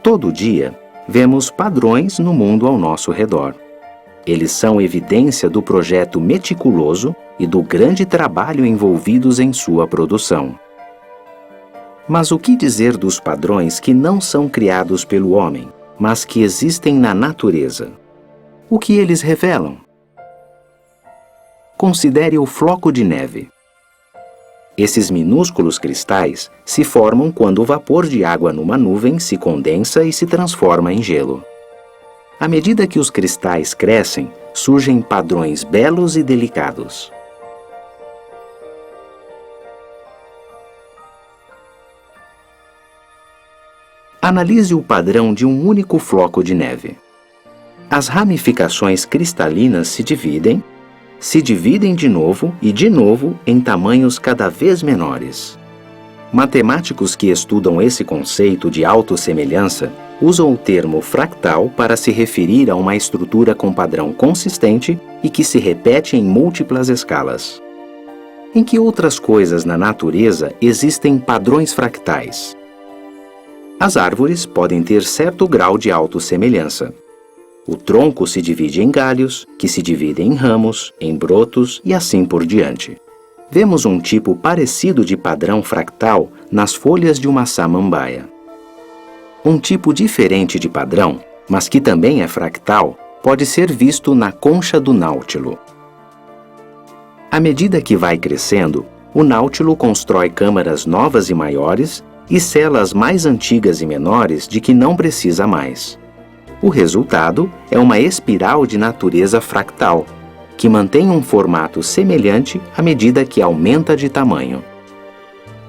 Todo dia, vemos padrões no mundo ao nosso redor. Eles são evidência do projeto meticuloso e do grande trabalho envolvidos em sua produção. Mas o que dizer dos padrões que não são criados pelo homem, mas que existem na natureza? O que eles revelam? Considere o floco de neve. Esses minúsculos cristais se formam quando o vapor de água numa nuvem se condensa e se transforma em gelo. À medida que os cristais crescem, surgem padrões belos e delicados. Analise o padrão de um único floco de neve. As ramificações cristalinas se dividem de novo e de novo em tamanhos cada vez menores. Matemáticos que estudam esse conceito de autossemelhança usam o termo fractal para se referir a uma estrutura com padrão consistente e que se repete em múltiplas escalas. Em que outras coisas na natureza existem padrões fractais? As árvores podem ter certo grau de autossemelhança. O tronco se divide em galhos, que se dividem em ramos, em brotos e assim por diante. Vemos um tipo parecido de padrão fractal nas folhas de uma samambaia. Um tipo diferente de padrão, mas que também é fractal, pode ser visto na concha do náutilo. À medida que vai crescendo, o náutilo constrói câmaras novas e maiores e celas mais antigas e menores de que não precisa mais. O resultado é uma espiral de natureza fractal, que mantém um formato semelhante à medida que aumenta de tamanho.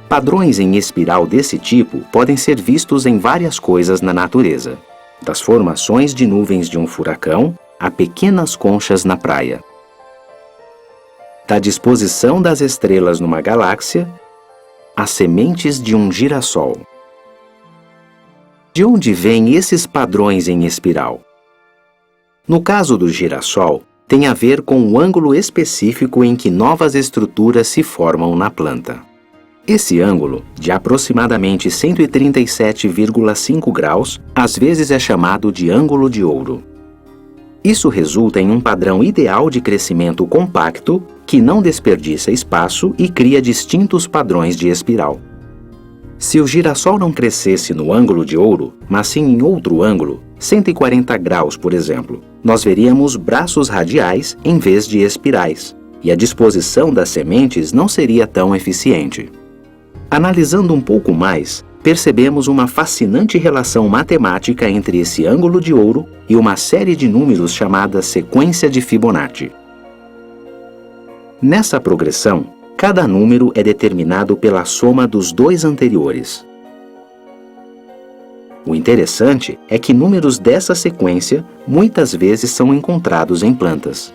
Padrões em espiral desse tipo podem ser vistos em várias coisas na natureza, das formações de nuvens de um furacão a pequenas conchas na praia. Da disposição das estrelas numa galáxia às sementes de um girassol. De onde vêm esses padrões em espiral? No caso do girassol, tem a ver com o ângulo específico em que novas estruturas se formam na planta. Esse ângulo, de aproximadamente 137,5 graus, às vezes é chamado de ângulo de ouro. Isso resulta em um padrão ideal de crescimento compacto que não desperdiça espaço e cria distintos padrões de espiral. Se o girassol não crescesse no ângulo de ouro, mas sim em outro ângulo, 140 graus, por exemplo, nós veríamos braços radiais em vez de espirais, e a disposição das sementes não seria tão eficiente. Analisando um pouco mais, percebemos uma fascinante relação matemática entre esse ângulo de ouro e uma série de números chamada sequência de Fibonacci. Nessa progressão, cada número é determinado pela soma dos dois anteriores. O interessante é que números dessa sequência muitas vezes são encontrados em plantas.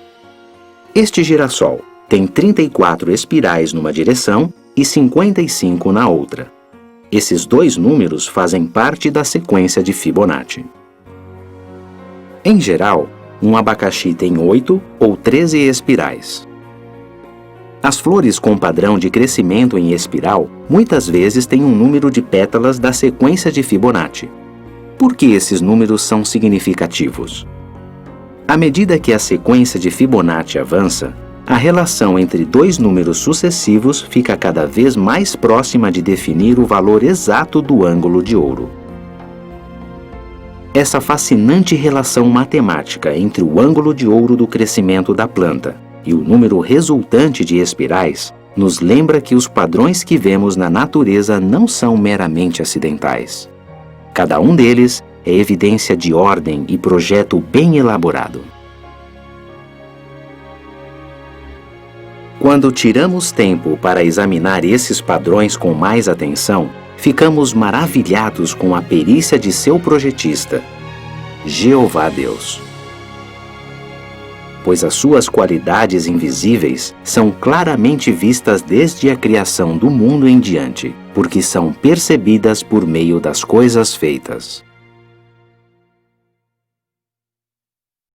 Este girassol tem 34 espirais numa direção e 55 na outra. Esses dois números fazem parte da sequência de Fibonacci. Em geral, um abacaxi tem 8 ou 13 espirais. As flores com padrão de crescimento em espiral muitas vezes têm um número de pétalas da sequência de Fibonacci. Por que esses números são significativos? À medida que a sequência de Fibonacci avança, a relação entre dois números sucessivos fica cada vez mais próxima de definir o valor exato do ângulo de ouro. Essa fascinante relação matemática entre o ângulo de ouro do crescimento da planta e o número resultante de espirais nos lembra que os padrões que vemos na natureza não são meramente acidentais. Cada um deles é evidência de ordem e projeto bem elaborado. Quando tiramos tempo para examinar esses padrões com mais atenção, ficamos maravilhados com a perícia de seu projetista, Jeová Deus. Pois as suas qualidades invisíveis são claramente vistas desde a criação do mundo em diante, porque são percebidas por meio das coisas feitas.